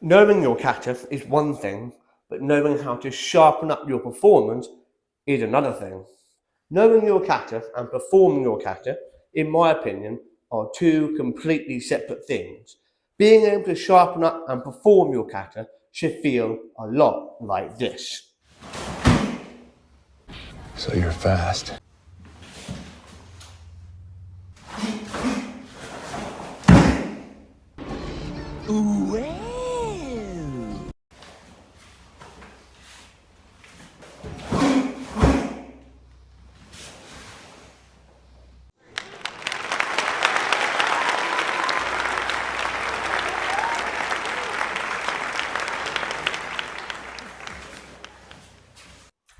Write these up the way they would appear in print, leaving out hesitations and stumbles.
Knowing your kata is one thing, but knowing how to sharpen up your performance is another thing. Knowing your kata and performing your kata, in my opinion, are two completely separate things. Being able to sharpen up and perform your kata should feel a lot like this. So you're fast.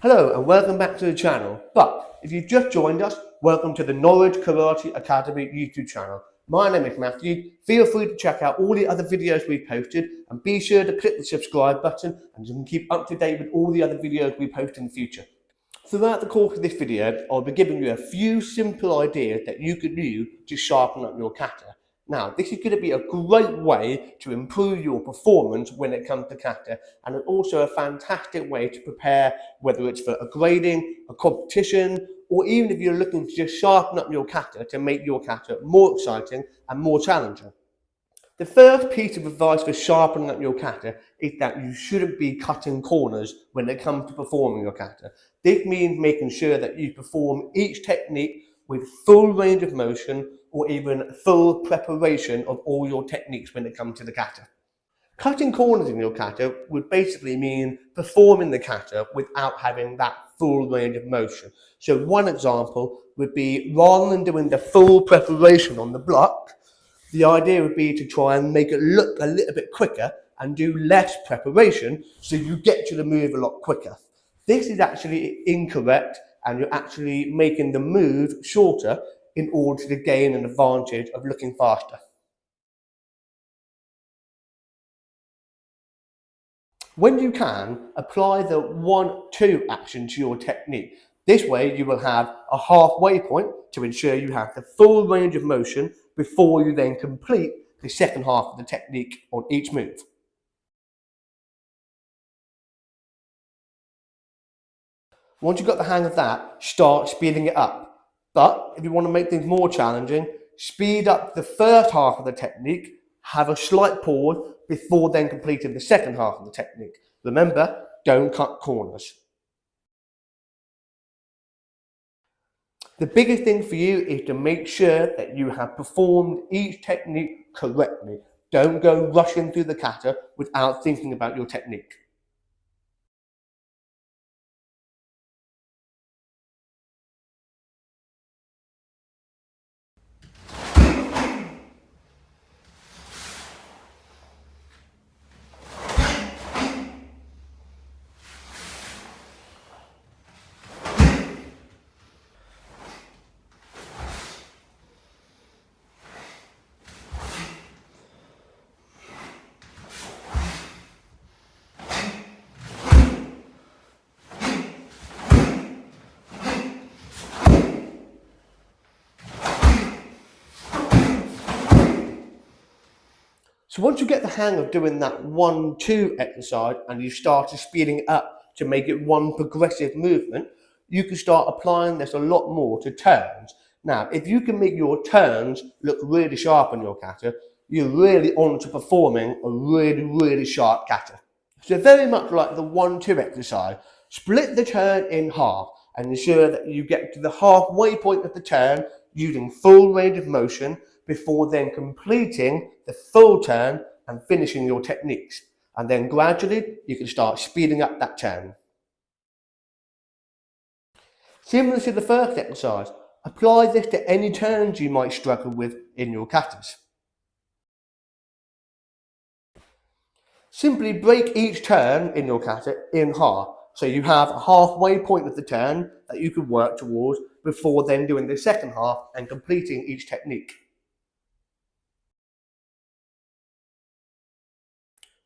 Hello and welcome back to the channel. But if you've just joined us, welcome to the Knowledge Karate Academy YouTube channel. My name is Matthew. Feel free to check out all the other videos we've posted and be sure to click the subscribe button and you can keep up to date with all the other videos we post in the future. Throughout the course of this video, I'll be giving you a few simple ideas that you can use to sharpen up your kata. Now, this is going to be a great way to improve your performance when it comes to kata, and it's also a fantastic way to prepare, whether it's for a grading, a competition, or even if you're looking to just sharpen up your kata to make your kata more exciting and more challenging. The first piece of advice for sharpening up your kata is that you shouldn't be cutting corners when it comes to performing your kata. This means making sure that you perform each technique with full range of motion or even full preparation of all your techniques when it comes to the kata. Cutting corners in your kata would basically mean performing the kata without having that full range of motion. So one example would be, rather than doing the full preparation on the block, the idea would be to try and make it look a little bit quicker and do less preparation so you get to the move a lot quicker. This is actually incorrect and you're actually making the move shorter in order to gain an advantage of looking faster. When you can, apply the 1-2 action to your technique. This way you will have a halfway point to ensure you have the full range of motion before you then complete the second half of the technique on each move. Once you've got the hang of that, start speeding it up. But if you want to make things more challenging, speed up the first half of the technique, have a slight pause before then completing the second half of the technique. Remember, don't cut corners. The biggest thing for you is to make sure that you have performed each technique correctly. Don't go rushing through the kata without thinking about your technique. So once you get the hang of doing that 1-2 exercise and you start speeding it up to make it one progressive movement, you can start applying this a lot more to turns. Now, if you can make your turns look really sharp on your kata, you're really on to performing a really sharp kata. So very much like the 1-2 exercise, split the turn in half and ensure that you get to the halfway point of the turn using full range of motion before then completing the full turn and finishing your techniques. And then gradually you can start speeding up that turn. Similar to the first exercise, apply this to any turns you might struggle with in your katas. Simply break each turn in your kata in half, so you have a halfway point of the turn that you can work towards before then doing the second half and completing each technique.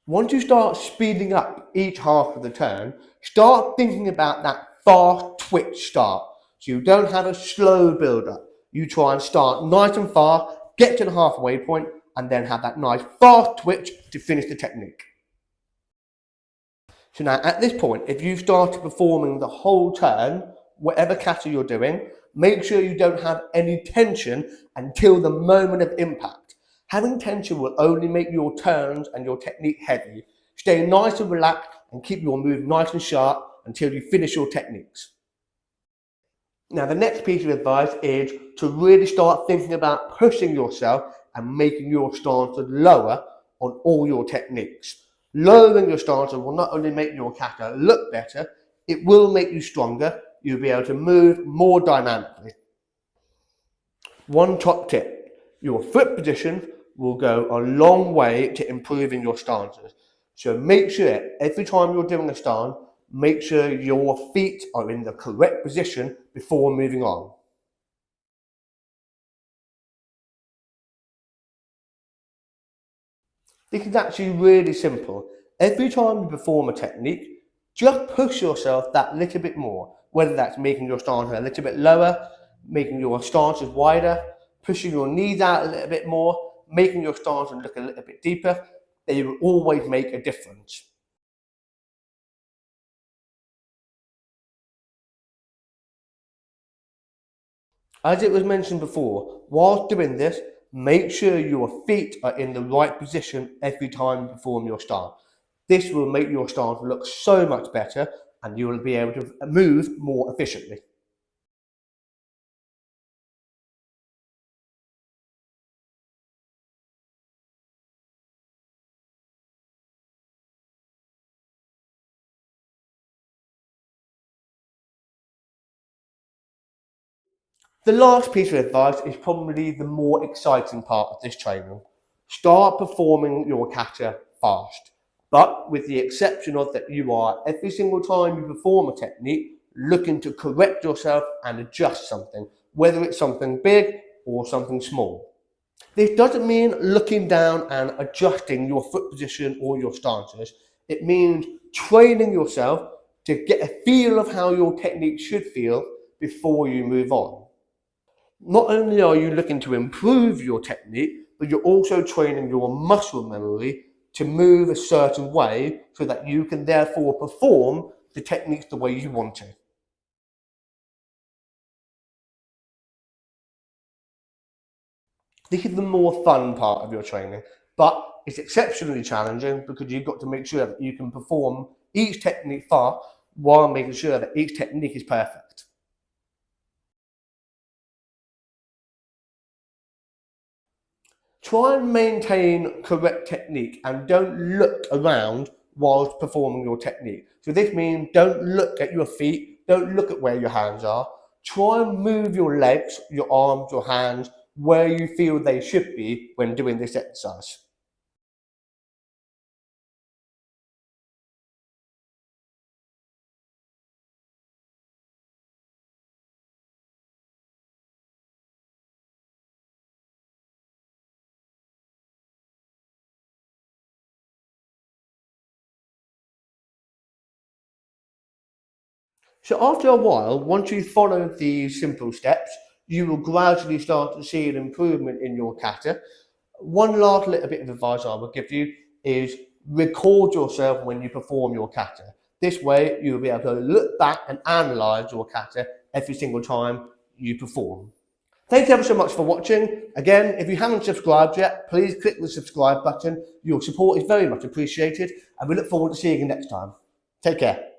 Once you start speeding up each half of the turn, start thinking about that fast twitch start. So you don't have a slow build up. You try and start nice and fast, get to the halfway point, and then have that nice fast twitch to finish the technique. So now at this point, if you've started performing the whole turn, whatever kata you're doing, make sure you don't have any tension until the moment of impact. Having tension will only make your turns and your technique heavy. Stay nice and relaxed and keep your move nice and sharp until you finish your techniques. Now the next piece of advice is to really start thinking about pushing yourself and making your stances lower on all your techniques. Lowering your stances will not only make your kata look better, it will make you stronger. You'll be able to move more dynamically. One top tip, your foot position will go a long way to improving your stances. So make sure every time you're doing a stance, make sure your feet are in the correct position before moving on. This is actually really simple. Every time you perform a technique, just push yourself that little bit more, whether that's making your stance a little bit lower, making your stances wider, pushing your knees out a little bit more, making your stance look a little bit deeper. They will always make a difference. As it was mentioned before, whilst doing this, make sure your feet are in the right position every time you perform your stance. This will make your stance look so much better and you will be able to move more efficiently. The last piece of advice is probably the more exciting part of this training. Start performing your kata fast, but with the exception of that you are every single time you perform a technique looking to correct yourself and adjust something, whether it's something big or something small. This doesn't mean looking down and adjusting your foot position or your stances. It means training yourself to get a feel of how your technique should feel before you move on. Not only are you looking to improve your technique, but you're also training your muscle memory to move a certain way so that you can therefore perform the techniques the way you want to. This is the more fun part of your training, but it's exceptionally challenging because you've got to make sure that you can perform each technique fast while making sure that each technique is perfect. Try and maintain correct technique and don't look around whilst performing your technique. So this means don't look at your feet, don't look at where your hands are. Try and move your legs, your arms, your hands where you feel they should be when doing this exercise. So after a while, once you follow these simple steps, you will gradually start to see an improvement in your kata. One last little bit of advice I will give you is record yourself when you perform your kata. This way, you'll be able to look back and analyze your kata every single time you perform. Thank you ever so much for watching. Again, if you haven't subscribed yet, please click the subscribe button. Your support is very much appreciated, and we look forward to seeing you next time. Take care.